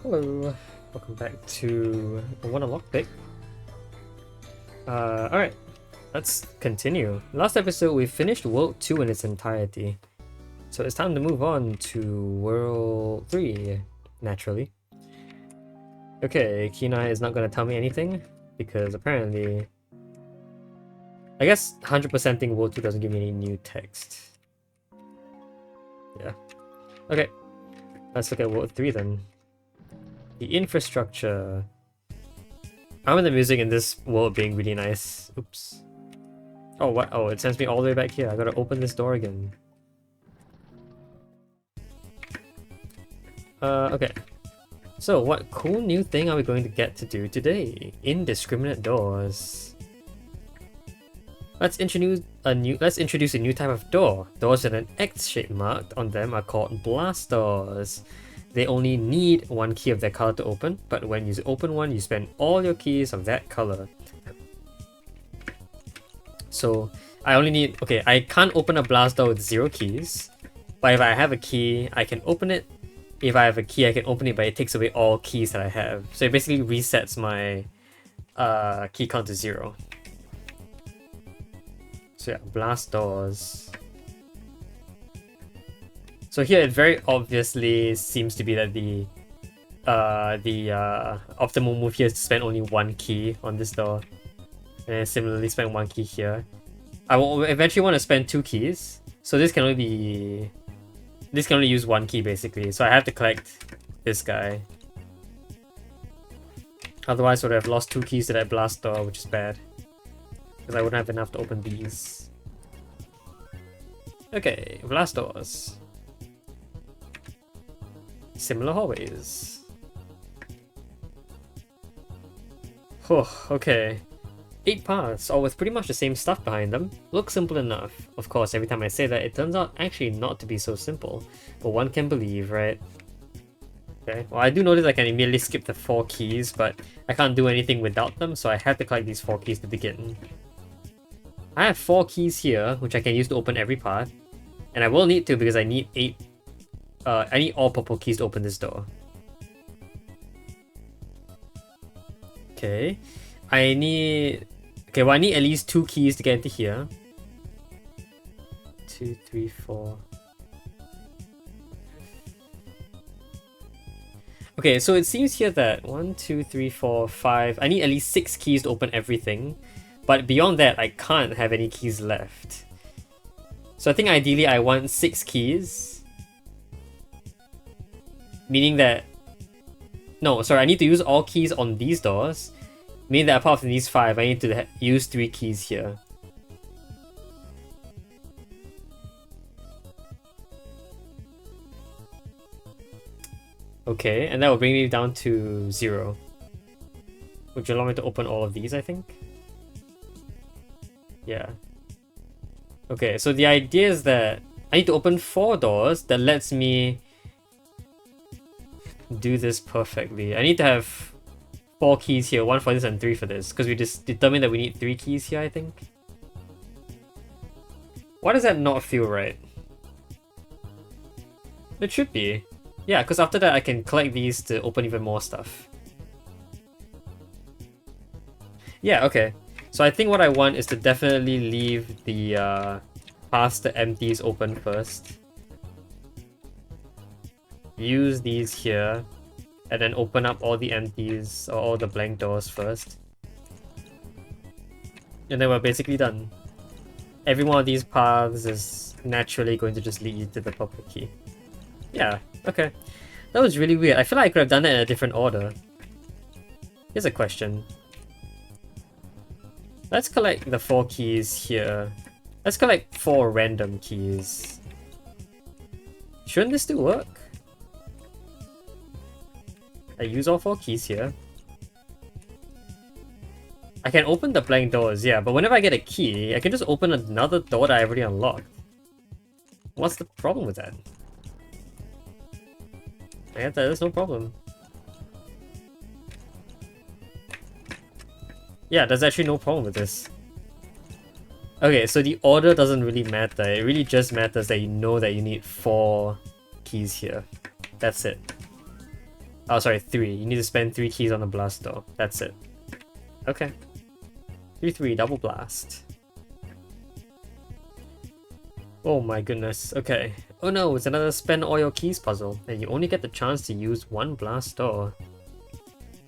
Hello, welcome back to One Lockpick. Alright, let's continue. Last episode we finished World 2 in its entirety. So it's time to move on to World 3, naturally. Okay, Kenai is not going to tell me anything, because apparently... I guess 100%ing World 2 doesn't give me any new text. Yeah. Okay, let's look at World 3 then. The infrastructure. I remember the music in this world being really nice. Oops. Oh, what? Oh, it sends me all the way back here. I gotta open this door again. Okay. So, what cool new thing are we going to get to do today? Indiscriminate doors. Let's introduce a new type of door. Doors with an X shape marked on them are called blast doors. They only need one key of their color to open, but when you open one, you spend all your keys of that color. So I only need, okay, I can't open a blast door with 0 keys, but if I have a key, I can open it. If I have a key, I can open it, but it takes away all keys that I have. So it basically resets my key count to 0. So yeah, blast doors. So here it very obviously seems to be that the optimal move here is to spend only one key on this door. And then similarly spend one key here. I will eventually want to spend 2 keys. So this can only use one key basically. So I have to collect this guy. Otherwise I would have lost 2 keys to that blast door, which is bad. Because I wouldn't have enough to open these. Okay, blast doors. Similar hallways. Oh, okay. 8 paths, all with pretty much the same stuff behind them. Looks simple enough. Of course, every time I say that, it turns out actually not to be so simple. But one can believe, right? Okay, well I do notice I can immediately skip the 4 keys, but I can't do anything without them, so I have to collect these 4 keys to begin. I have 4 keys here, which I can use to open every path. And I will need to because I need I need all purple keys to open this door. Okay. I need at least 2 keys to get into here. 2, 3, 4. Okay, so it seems here that 1, 2, 3, 4, 5. I need at least 6 keys to open everything. But beyond that, I can't have any keys left. So I think ideally I want 6 keys. Meaning that... No, sorry, I need to use all keys on these doors. Meaning that apart from these 5, I need to use 3 keys here. Okay, and that will bring me down to 0. Would you allow me to open all of these, I think? Yeah. Okay, so the idea is that I need to open 4 doors that lets me do this perfectly. I need to have 4 keys here, 1 for this and 3 for this, because we just determined that we need 3 keys here, I think. Why does that not feel right? It should be. Yeah, because after that I can collect these to open even more stuff. Yeah, okay. So I think what I want is to definitely leave the paths to empties open first. Use these here, and then open up all the empties or all the blank doors first. And then we're basically done. Every one of these paths is naturally going to just lead you to the purple key. Yeah, okay. That was really weird. I feel like I could have done that in a different order. Here's a question. Let's collect the 4 keys here. Let's collect 4 random keys. Shouldn't this still work? I use all 4 keys here. I can open the blank doors, yeah, but whenever I get a key, I can just open another door that I already unlocked. What's the problem with that? I guess there's no problem. Yeah, there's actually no problem with this. Okay, so the order doesn't really matter. It really just matters that you know that you need 4 keys here. That's it. Oh, sorry, 3. You need to spend 3 keys on the blast door. That's it. Okay. 3-3, double blast. Oh my goodness, okay. Oh no, it's another spend all your keys puzzle, and you only get the chance to use 1 blast door.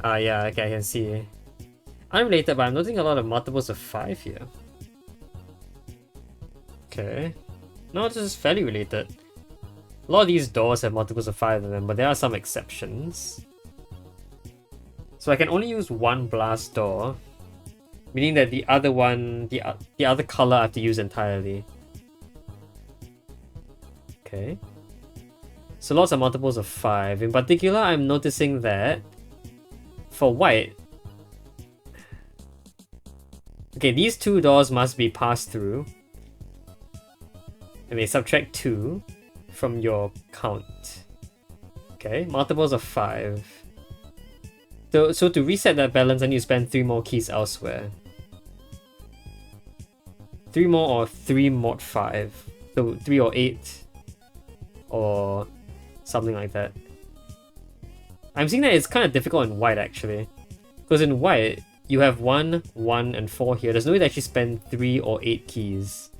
Yeah, okay, I can see. Unrelated, but I'm noticing a lot of multiples of 5 here. Okay. No, this is fairly related. A lot of these doors have multiples of 5 in them, but there are some exceptions. So I can only use 1 blast door, meaning that the other one, the other color I have to use entirely. Okay. So lots of multiples of 5. In particular, I'm noticing that for white, okay, these 2 doors must be passed through, and they subtract 2 from your count. Okay, multiples of 5. So to reset that balance, I need to spend 3 more keys elsewhere. 3 more or 3 mod 5. So 3 or 8. Or something like that. I'm seeing that it's kind of difficult in white actually. Because in white, you have 1, 1, and 4 here. There's no way to actually spend 3 or 8 keys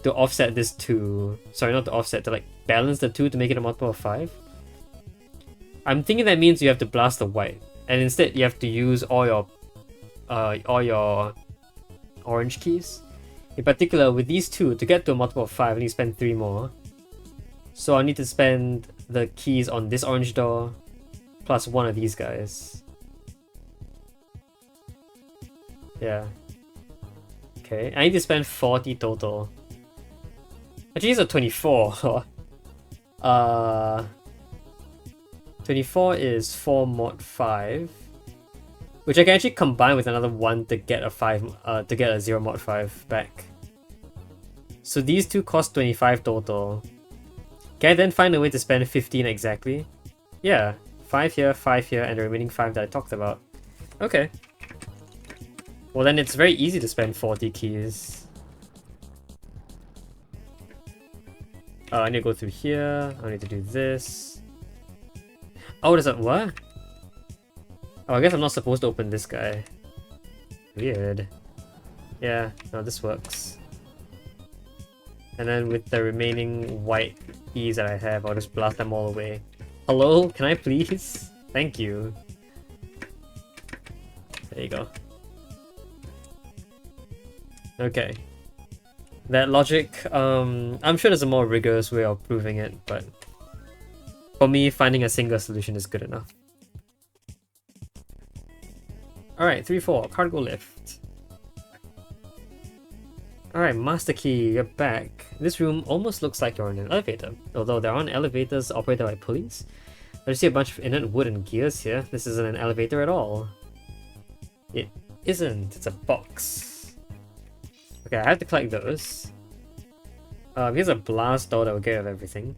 to offset this 2. Sorry, not to offset, to like balance the 2 to make it a multiple of 5. I'm thinking that means you have to blast the white. And instead you have to use all your orange keys. In particular, with these 2, to get to a multiple of 5, I need to spend 3 more. So I need to spend the keys on this orange door, plus 1 of these guys. Yeah. Okay, I need to spend 40 total. Actually, it's a 24. 24 is 4 mod 5. Which I can actually combine with another 1 to get a 5, to get a 0 mod 5 back. So these 2 cost 25 total. Can I then find a way to spend 15 exactly? Yeah, 5 here, and the remaining 5 that I talked about. Okay. Well then it's very easy to spend 40 keys. I need to go through here, I need to do this. Oh, there's a what? Oh, I guess I'm not supposed to open this guy. Weird. Yeah, no, this works. And then with the remaining white keys that I have, I'll just blast them all away. Hello? Can I please? Thank you. There you go. Okay. That logic, I'm sure there's a more rigorous way of proving it, but for me, finding a single solution is good enough. Alright, 3-4, cargo lift. Alright, master key, you're back. This room almost looks like you're in an elevator, although there aren't elevators operated by pulleys. I just see a bunch of inert wood and gears here. This isn't an elevator at all. It isn't, it's a box. Okay, I have to collect those. Here's a blast door that will get rid of everything.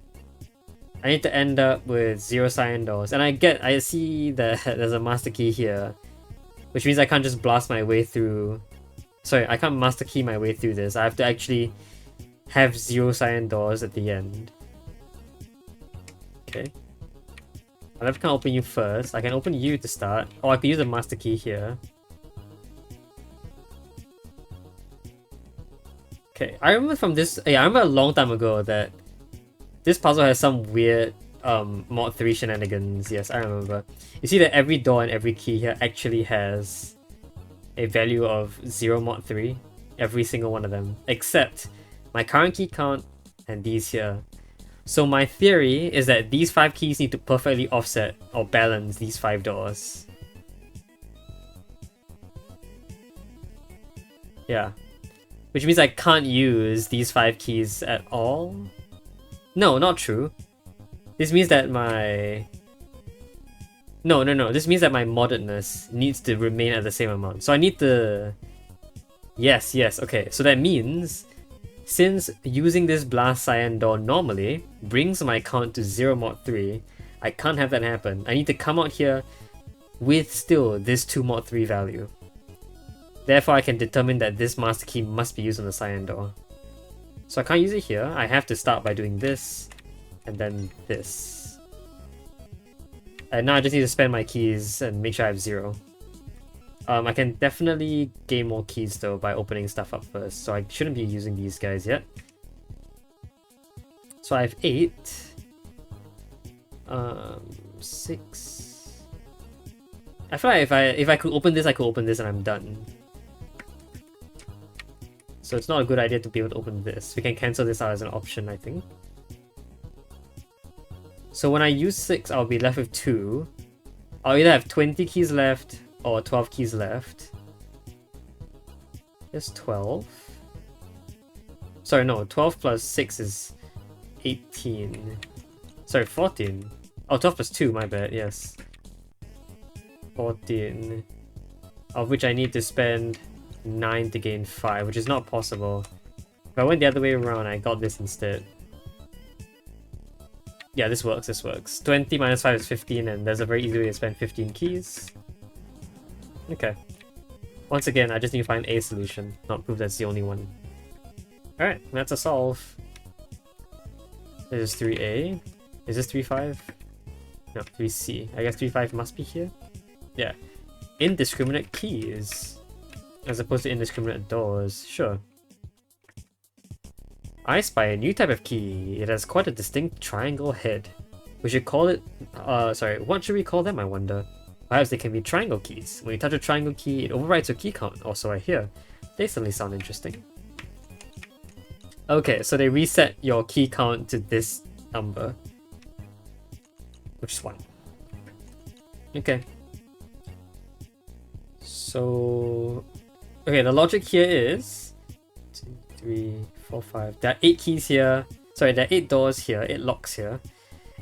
I need to end up with 0 cyan doors, and I see that there's a master key here. Which means I can't just blast my way through... Sorry, I can't master key my way through this. I have to actually have 0 cyan doors at the end. Okay. I'll have to open you first. I can open you to start. Or I can use the master key here. Okay, I remember from this... Yeah, I remember a long time ago that this puzzle has some weird mod 3 shenanigans. Yes, I remember. You see that every door and every key here actually has a value of 0 mod 3. Every single one of them. Except my current key count and these here. So my theory is that these 5 keys need to perfectly offset or balance these 5 doors. Yeah. Which means I can't use these 5 keys at all? No, not true. This means that my... No. This means that my moddedness needs to remain at the same amount. So I need to... Yes, okay. So that means, since using this blast cyan door normally brings my count to 0 mod 3, I can't have that happen. I need to come out here with still this 2 mod 3 value. Therefore, I can determine that this master key must be used on the cyan door. So I can't use it here. I have to start by doing this, and then this. And now I just need to spend my keys and make sure I have 0. I can definitely gain more keys though by opening stuff up first, so I shouldn't be using these guys yet. So I have 8. 6. I feel like if I could open this, I could open this and I'm done. So it's not a good idea to be able to open this. We can cancel this out as an option, I think. So when I use 6, I'll be left with 2. I'll either have 20 keys left or 12 keys left. There's 12. Sorry, no, 12 plus 6 is 18. Sorry, 14. Oh, 12 plus 2, my bad, yes. 14. Of which I need to spend 9 to gain 5, which is not possible. If I went the other way around, I got this instead. Yeah, this works, this works. 20 minus 5 is 15, and there's a very easy way to spend 15 keys. Okay. Once again, I just need to find a solution, not prove that's the only one. Alright, that's a solve. This is 3A. Is this 3-5? No, 3C. I guess 3-5 must be here? Yeah. Indiscriminate keys. As opposed to indiscriminate doors. Sure. I spy a new type of key. It has quite a distinct triangle head. We should call it... sorry, what should we call them, I wonder? Perhaps they can be triangle keys. When you touch a triangle key, it overrides your key count, or so I hear. They certainly sound interesting. Okay, so they reset your key count to this number. Which is 1. Okay. So... Okay, the logic here is... 2, 3, 4, 5... There are 8 keys here. Sorry, there are 8 doors here, 8 locks here.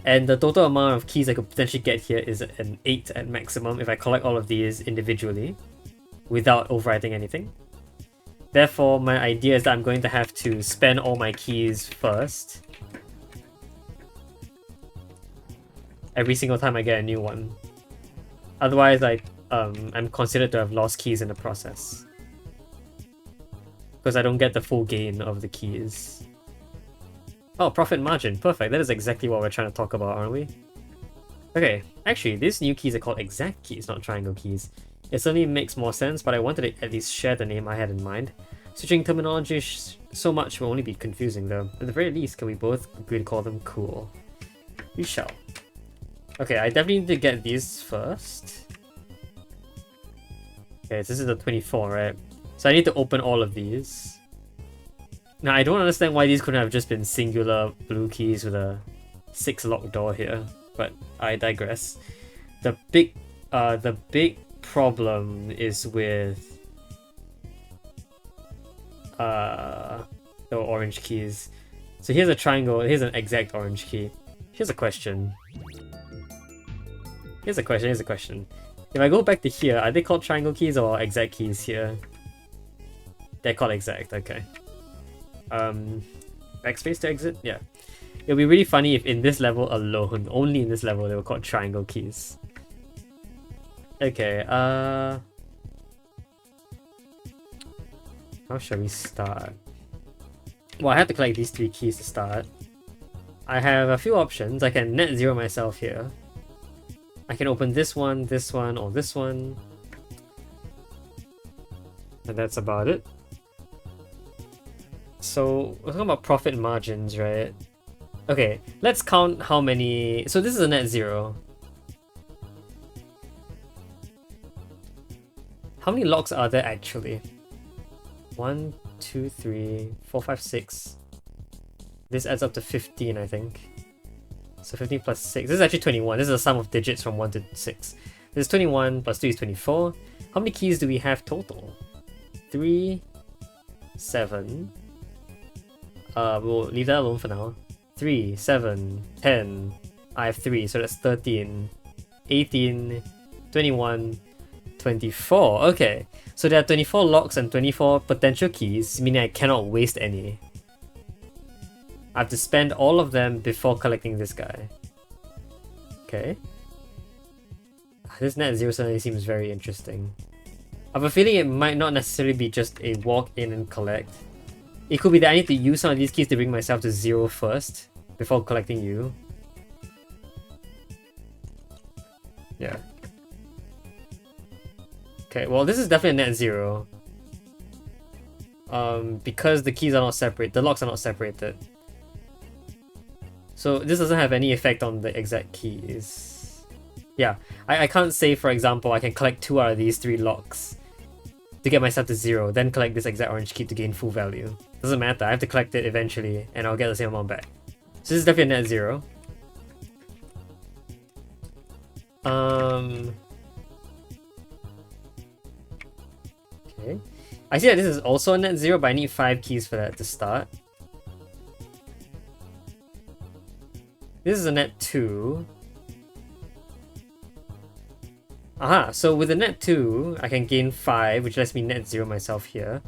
And the total amount of keys I could potentially get here is an 8 at maximum if I collect all of these individually without overwriting anything. Therefore, my idea is that I'm going to have to spend all my keys first. Every single time I get a new one. Otherwise, I'm considered to have lost keys in the process. Because I don't get the full gain of the keys. Oh, profit margin. Perfect. That is exactly what we're trying to talk about, aren't we? Okay. Actually, these new keys are called exact keys, not triangle keys. It certainly makes more sense, but I wanted to at least share the name I had in mind. Switching terminology so much will only be confusing though. At the very least, can we both agree to call them cool? We shall. Okay, I definitely need to get these first. Okay, this is the 24, right? So I need to open all of these. Now, I don't understand why these couldn't have just been singular blue keys with a 6 lock door here, but I digress. The big problem is with the orange keys. So here's a triangle, here's an exact orange key. Here's a question. Here's a question. If I go back to here, are they called triangle keys or exact keys here? They're called exact, okay. Backspace to exit? Yeah. It'll be really funny if in this level alone, only in this level, they were called triangle keys. Okay, how shall we start? Well, I have to collect these 3 keys to start. I have a few options. I can net zero myself here. I can open this one, or this one. And that's about it. So, we're talking about profit margins, right? Okay, let's count how many... So this is a net zero. How many locks are there actually? 1, 2, 3, 4, 5, 6. This adds up to 15, I think. So 15 plus 6. This is actually 21. This is a sum of digits from 1 to 6. This is 21 plus 2 is 24. How many keys do we have total? 3, 7. We'll leave that alone for now. 3, 7, 10. I have 3, so that's 13. 18, 21, 24. Okay, so there are 24 locks and 24 potential keys, meaning I cannot waste any. I have to spend all of them before collecting this guy. Okay. This net zero certainly seems very interesting. I have a feeling it might not necessarily be just a walk in and collect. It could be that I need to use some of these keys to bring myself to 0 first, before collecting you. Yeah. Okay, well this is definitely a net 0. Because the keys are not separate, the locks are not separated. So this doesn't have any effect on the exact keys. Yeah, I can't say, for example, I can collect 2 out of these 3 locks to get myself to 0, then collect this exact orange key to gain full value. Doesn't matter, I have to collect it eventually, and I'll get the same amount back. So this is definitely a net 0. Okay. I see that this is also a net 0, but I need 5 keys for that to start. This is a net 2. Aha, so with a net 2, I can gain 5, which lets me net 0 myself here.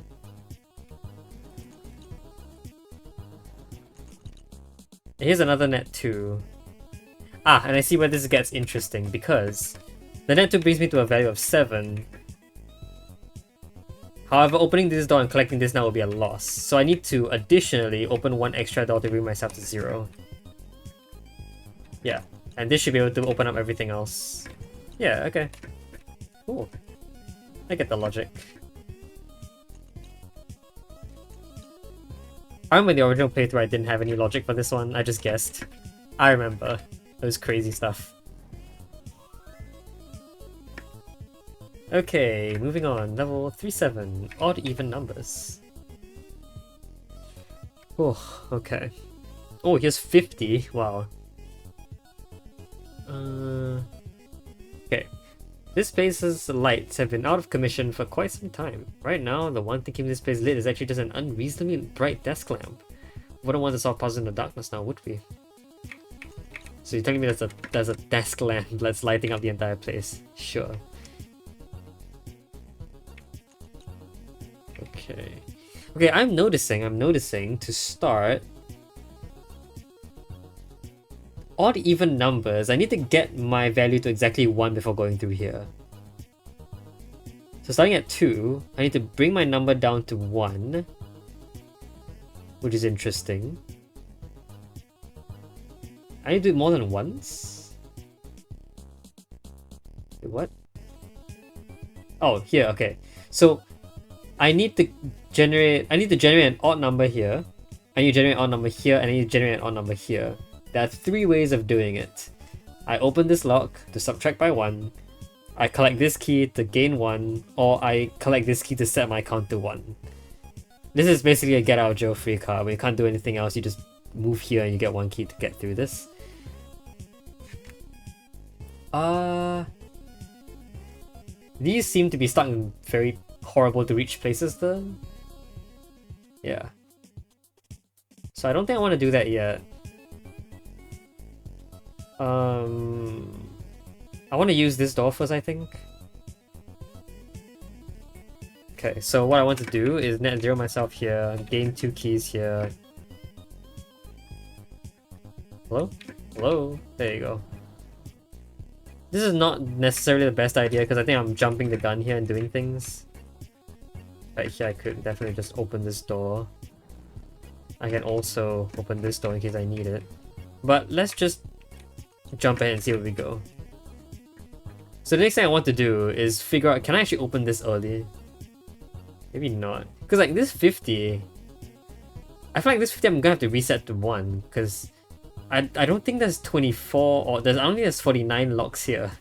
Here's another net 2. Ah, and I see where this gets interesting, because the net 2 brings me to a value of 7. However, opening this door and collecting this now will be a loss. So I need to additionally open 1 extra door to bring myself to 0. Yeah, and this should be able to open up everything else. Yeah, okay. Cool. I get the logic. I remember the original playthrough I didn't have any logic for this one, I just guessed. I remember. It was crazy stuff. Okay, moving on. Level 37. Odd even numbers. Oh, okay. Oh, here's 50. Wow. Okay. This place's lights have been out of commission for quite some time. Right now, the one thing keeping this place lit is actually just an unreasonably bright desk lamp. Wouldn't want to solve puzzles in the darkness now, would we? So you're telling me there's a desk lamp that's lighting up the entire place? Sure. Okay. Okay, I'm noticing to start odd even numbers. I need to get my value to exactly 1 before going through here. So starting at 2, I need to bring my number down to 1, which is interesting. I need to do it more than once? Wait, what? Oh, here, okay. So I need to generate an odd number here. I need to generate an odd number here, and I need to generate an odd number here. There are 3 ways of doing it. I open this lock to subtract by 1, I collect this key to gain 1, or I collect this key to set my count to 1. This is basically a get out of jail free card where you can't do anything else, you just move here and you get 1 key to get through this. These seem to be stuck in very horrible to reach places though. Yeah. So I don't think I want to do that yet. I want to use this door first, I think. Okay, so what I want to do is net 0 myself here, gain 2 keys here. Hello? Hello? There you go. This is not necessarily the best idea because I think I'm jumping the gun here and doing things. Right here I could definitely just open this door. I can also open this door in case I need it. But let's just jump ahead and see where we go. So the next thing I want to do is figure out, can I actually open this early? Maybe not. Because like this 50, I feel like this 50 I'm gonna have to reset to 1 because I don't think there's 24 or I don't think there's 49 locks here.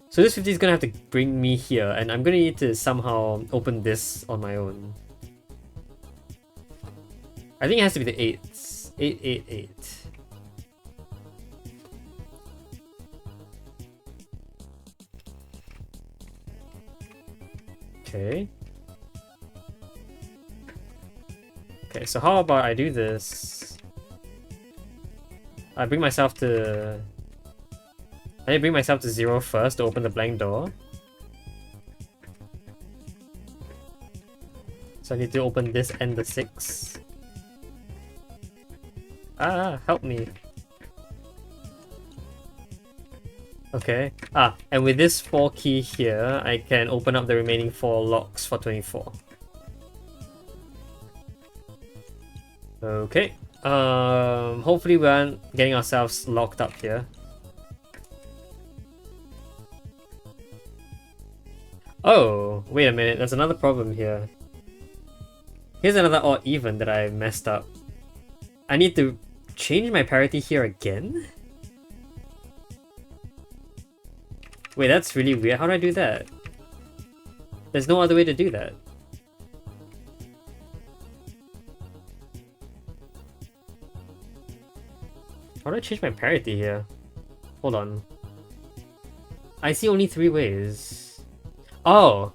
So this 50 is gonna have to bring me here and I'm gonna need to somehow open this on my own. I think it has to be the 8s. 888. Okay. Okay, so how about I do this? I need to bring myself to 0 first to open the blank door. So I need to open this and the 6. Ah, help me. Okay. And with this 4 key here, I can open up the remaining 4 locks for 24. Okay. Hopefully we aren't getting ourselves locked up here. Oh, wait a minute, there's another problem here. Here's another odd even that I messed up. I need to change my parity here again? Wait, that's really weird. How do I do that? There's no other way to do that. How do I change my parity here? Hold on. I see only 3 ways. Oh!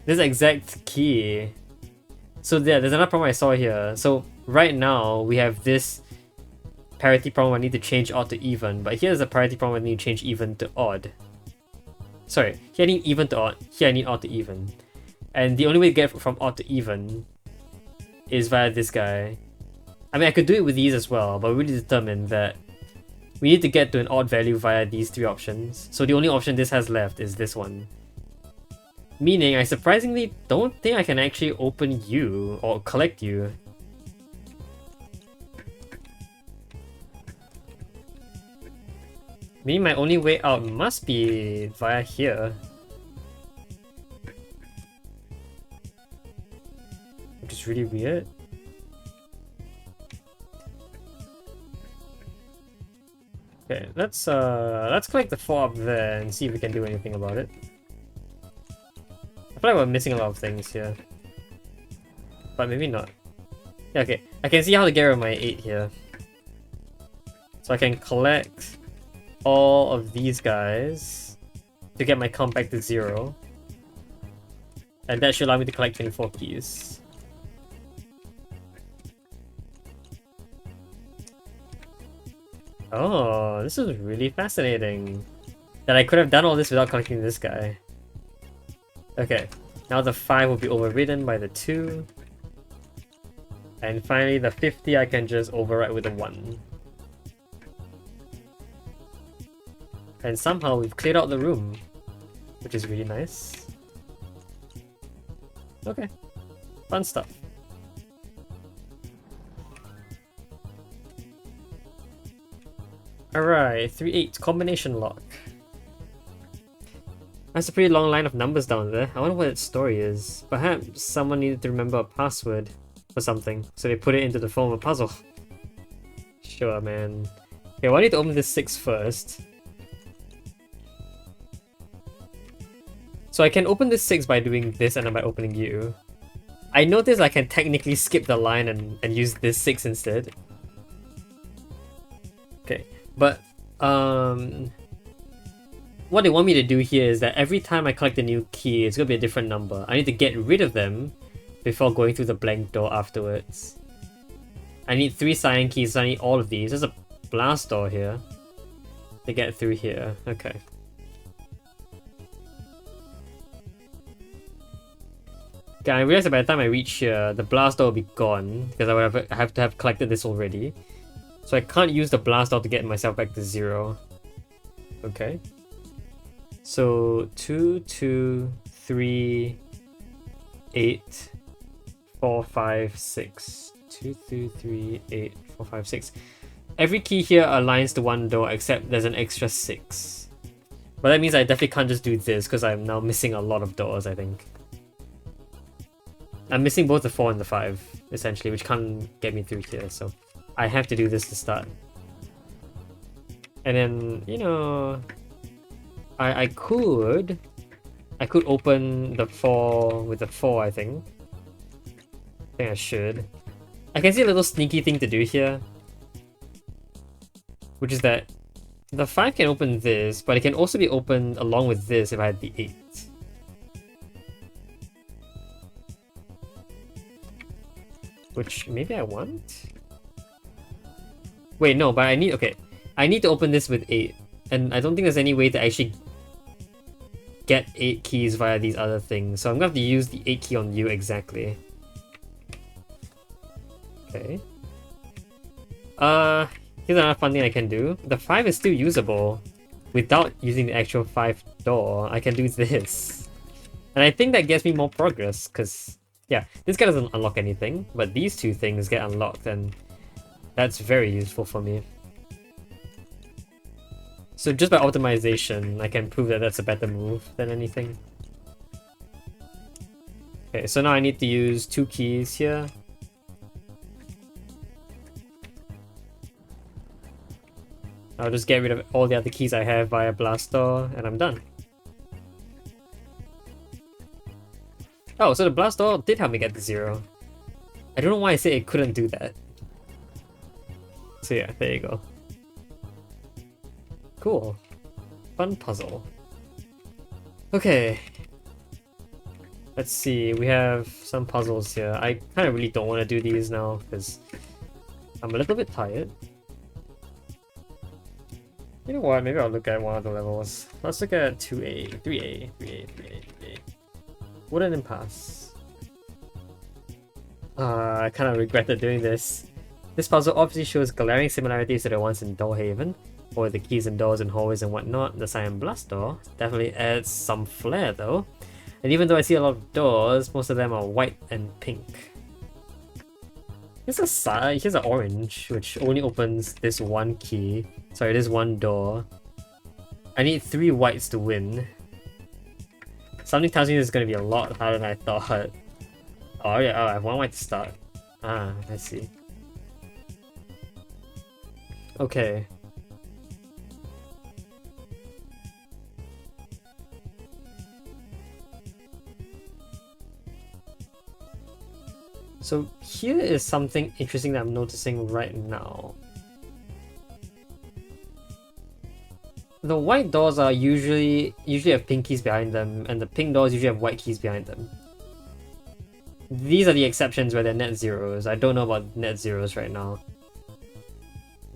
This exact key. So yeah, there's another problem I saw here. So right now, we have this parity problem I need to change odd to even, but here's a parity problem I need to change even to odd. Sorry, here I need even to odd, here I need odd to even. And the only way to get from odd to even is via this guy. I mean, I could do it with these as well, but we really determined that we need to get to an odd value via these 3 options. So the only option this has left is this one. Meaning, I surprisingly don't think I can actually open you or collect you. Meaning my only way out must be via here. Which is really weird. Okay, let's collect the 4 up there and see if we can do anything about it. I feel like we're missing a lot of things here. But maybe not. Yeah, okay. I can see how to get rid of my 8 here. So I can collect all of these guys to get my count back to 0. And that should allow me to collect 24 keys. Oh, this is really fascinating. That I could have done all this without collecting this guy. Okay, now the 5 will be overridden by the 2. And finally the 50 I can just override with a 1. And somehow we've cleared out the room, which is really nice. Okay, fun stuff. Alright, 3-8 combination lock. That's a pretty long line of numbers down there. I wonder what its story is. Perhaps someone needed to remember a password for something, so they put it into the form of a puzzle. Sure, man. Okay, well, I need to open this 6 first. So I can open this 6 by doing this and then by opening you. I noticed I can technically skip the line and use this 6 instead. Okay, but what they want me to do here is that every time I collect a new key, it's going to be a different number. I need to get rid of them before going through the blank door afterwards. I need 3 cyan keys, so I need all of these. There's a blast door here to get through here. Okay. Okay, I realized that by the time I reach here, the blast door will be gone because I have to have collected this already. So I can't use the blast door to get myself back to 0. Okay. So 2, 2, 3, 8, 4, 5, 6. 2, 2, 3, 8, 4, 5, 6. Every key here aligns to one door except there's an extra 6. But that means I definitely can't just do this because I'm now missing a lot of doors, I think. I'm missing both the 4 and the 5, essentially, which can't get me through here, so I have to do this to start. And then, you know, I could open the 4 with the 4, I think. I think I should. I can see a little sneaky thing to do here, which is that the 5 can open this, but it can also be opened along with this if I had the 8. Which maybe I want? Wait, no, but I need, okay. I need to open this with 8. And I don't think there's any way to actually get 8 keys via these other things. So I'm gonna have to use the 8 key on you exactly. Okay. Here's another fun thing I can do. The 5 is still usable without using the actual 5 door. I can do this. And I think that gets me more progress, because yeah, this guy doesn't unlock anything, but these 2 things get unlocked, and that's very useful for me. So just by optimization, I can prove that that's a better move than anything. Okay, so now I need to use 2 keys here. I'll just get rid of all the other keys I have via blast door, and I'm done. Oh, so the blast door did help me get to 0. I don't know why I said it couldn't do that. So yeah, there you go. Cool. Fun puzzle. Okay. Let's see, we have some puzzles here. I kind of really don't want to do these now because I'm a little bit tired. You know what, maybe I'll look at one of the levels. Let's look at 2A, 3A, 3A, 3A, 3A. Wooden impasse. I kind of regretted doing this. This puzzle obviously shows glaring similarities to the ones in Doorhaven, or the keys and doors and hallways and whatnot. The Cyan Blast door definitely adds some flair though. And even though I see a lot of doors, most of them are white and pink. Here's an orange, which only opens this one key. Sorry, this one door. I need 3 whites to win. Something tells me this is going to be a lot harder than I thought. Oh yeah, I have 1 white to start. Ah, I see. Okay. So here is something interesting that I'm noticing right now. The white doors are usually have pink keys behind them, and the pink doors usually have white keys behind them. These are the exceptions where they're net zeros. I don't know about net zeros right now.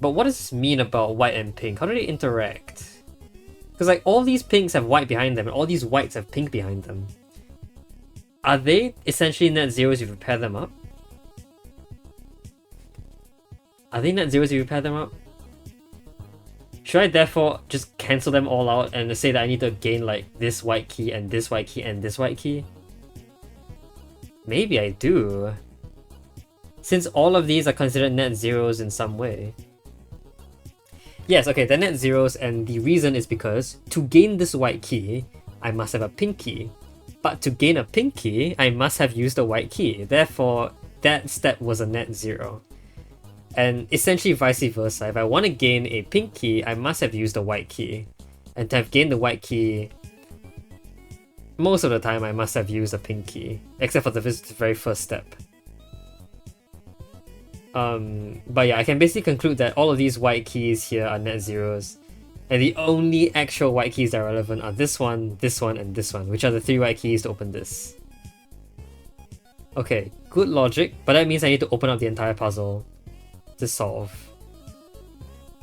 But what does this mean about white and pink? How do they interact? Because like all these pinks have white behind them, and all these whites have pink behind them. Are they essentially net zeros if you pair them up? Are they net zeros if you pair them up? Should I therefore just cancel them all out and say that I need to gain like this white key and this white key and this white key? Maybe I do. Since all of these are considered net zeros in some way. Yes, okay, they're net zeros, and the reason is because to gain this white key, I must have a pink key. But to gain a pink key, I must have used a white key. Therefore, that step was a net zero. And essentially vice versa. If I want to gain a pink key, I must have used a white key. And to have gained the white key, most of the time I must have used a pink key. Except for the very first step. But yeah, I can basically conclude that all of these white keys here are net zeros. And the only actual white keys that are relevant are this one, and this one, which are the 3 white keys to open this. Okay, good logic, but that means I need to open up the entire puzzle to solve.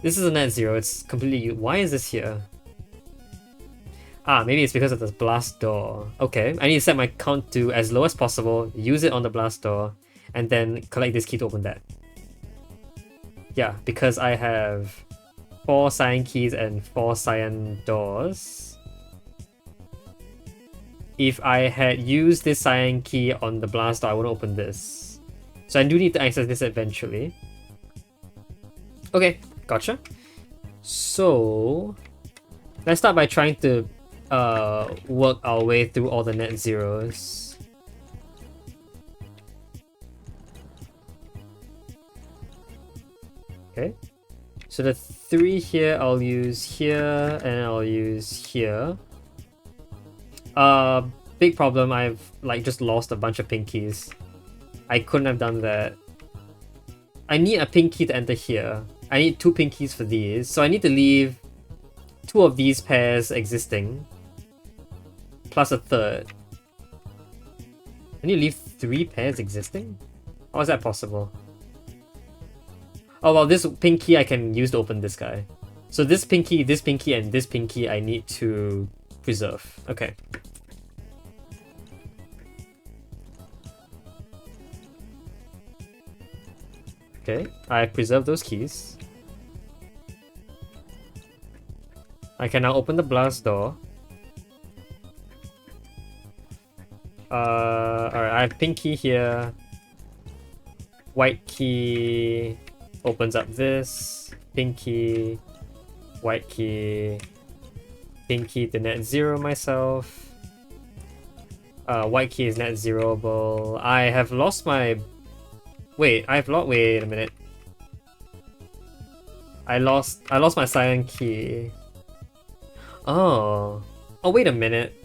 This is a net zero, it's completely... Why is this here? Ah, maybe it's because of this blast door. Okay, I need to set my count to as low as possible, use it on the blast door, and then collect this key to open that. Yeah, because I have 4 cyan keys and 4 cyan doors. If I had used this cyan key on the blast door, I wouldn't open this. So I do need to access this eventually. Okay, gotcha. So let's start by trying to work our way through all the net zeros. Okay, so the 3 here I'll use here, and I'll use here. Big problem, I've like just lost a bunch of pink keys. I couldn't have done that. I need a pink key to enter here. I need 2 pink keys for these, so I need to leave 2 of these pairs existing, plus a third. I need to leave 3 pairs existing? How is that possible? Oh well, this pink key I can use to open this guy. So this pink key, and this pink key I need to preserve. Okay. Okay, I preserved those keys. I can now open the blast door. Alright, I have pink key here. White key opens up this. Pink key. White key. Pink key to net zero myself. White key is net zeroable. I have lost my... Wait, wait a minute. I lost my cyan key. Oh. Oh, wait a minute.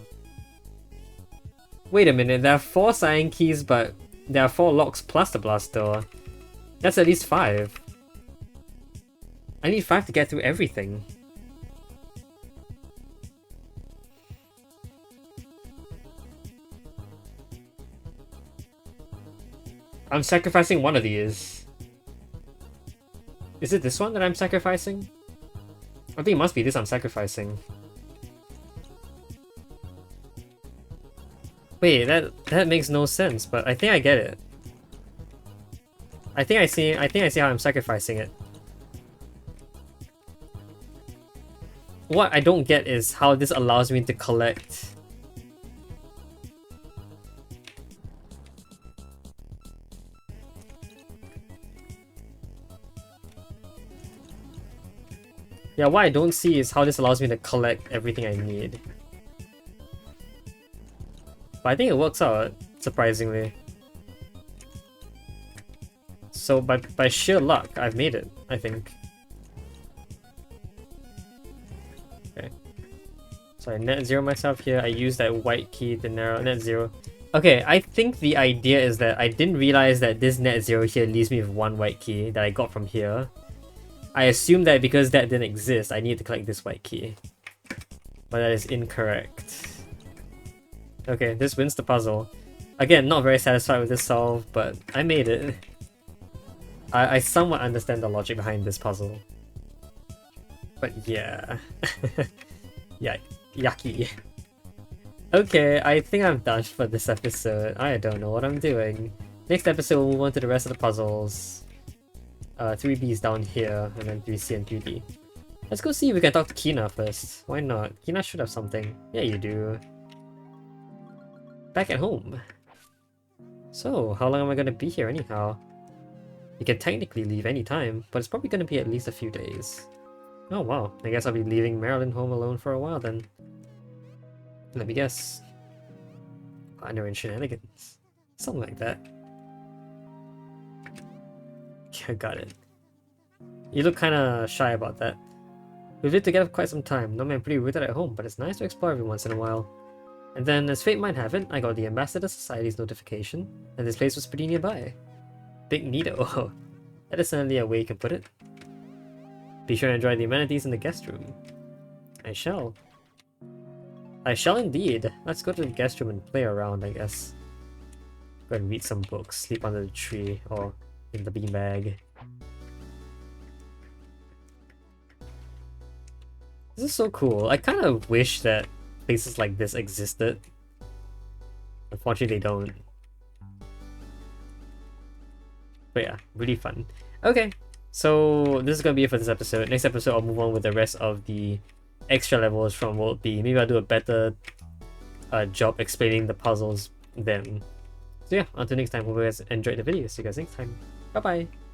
Wait a minute, there are 4 cyan keys, but there are 4 locks plus the blast door. That's at least 5. I need 5 to get through everything. I'm sacrificing one of these. Is it this one that I'm sacrificing? I think it must be this I'm sacrificing. Wait, that makes no sense, but I think I get it. I think I see how I'm sacrificing it. What I don't get is how this allows me to collect. Yeah, what I don't see is how this allows me to collect everything I need. But I think it works out, surprisingly. So by sheer luck, I've made it, I think. Okay. So I net zero myself here. I use that white key to narrow net zero. Okay, I think the idea is that I didn't realize that this net zero here leaves me with 1 white key that I got from here. I assumed that because that didn't exist, I needed to collect this white key. But that is incorrect. Okay, this wins the puzzle. Again, not very satisfied with this solve, but I made it. I somewhat understand the logic behind this puzzle. But yeah. Yeah, yucky. Okay, I think I'm done for this episode. I don't know what I'm doing. Next episode we'll move on to the rest of the puzzles. 3B is down here, and then 3C and 3D. Let's go see if we can talk to Kina first. Why not? Kina should have something. Yeah, you do. Back at home. So, how long am I gonna be here anyhow? You can technically leave anytime, but it's probably gonna be at least a few days. Oh wow, I guess I'll be leaving Marilyn home alone for a while then. Let me guess. Partner in shenanigans. Something like that. Yeah, got it. You look kinda shy about that. We've lived together for quite some time. Normally I'm pretty rooted at home, but it's nice to explore every once in a while. And then, as fate might have it, I got the Ambassador Society's notification, and this place was pretty nearby. Big neato. That is certainly a way you can put it. Be sure to enjoy the amenities in the guest room. I shall. I shall indeed. Let's go to the guest room and play around, I guess. Go and read some books, sleep under the tree, or in the beanbag. This is so cool. I kind of wish that places like this existed. Unfortunately, they don't. But yeah, really fun. Okay, so this is gonna be it for this episode. Next episode, I'll move on with the rest of the extra levels from World B. Maybe I'll do a better job explaining the puzzles then. So yeah, until next time, hope you guys enjoyed the video. See you guys next time. Bye bye!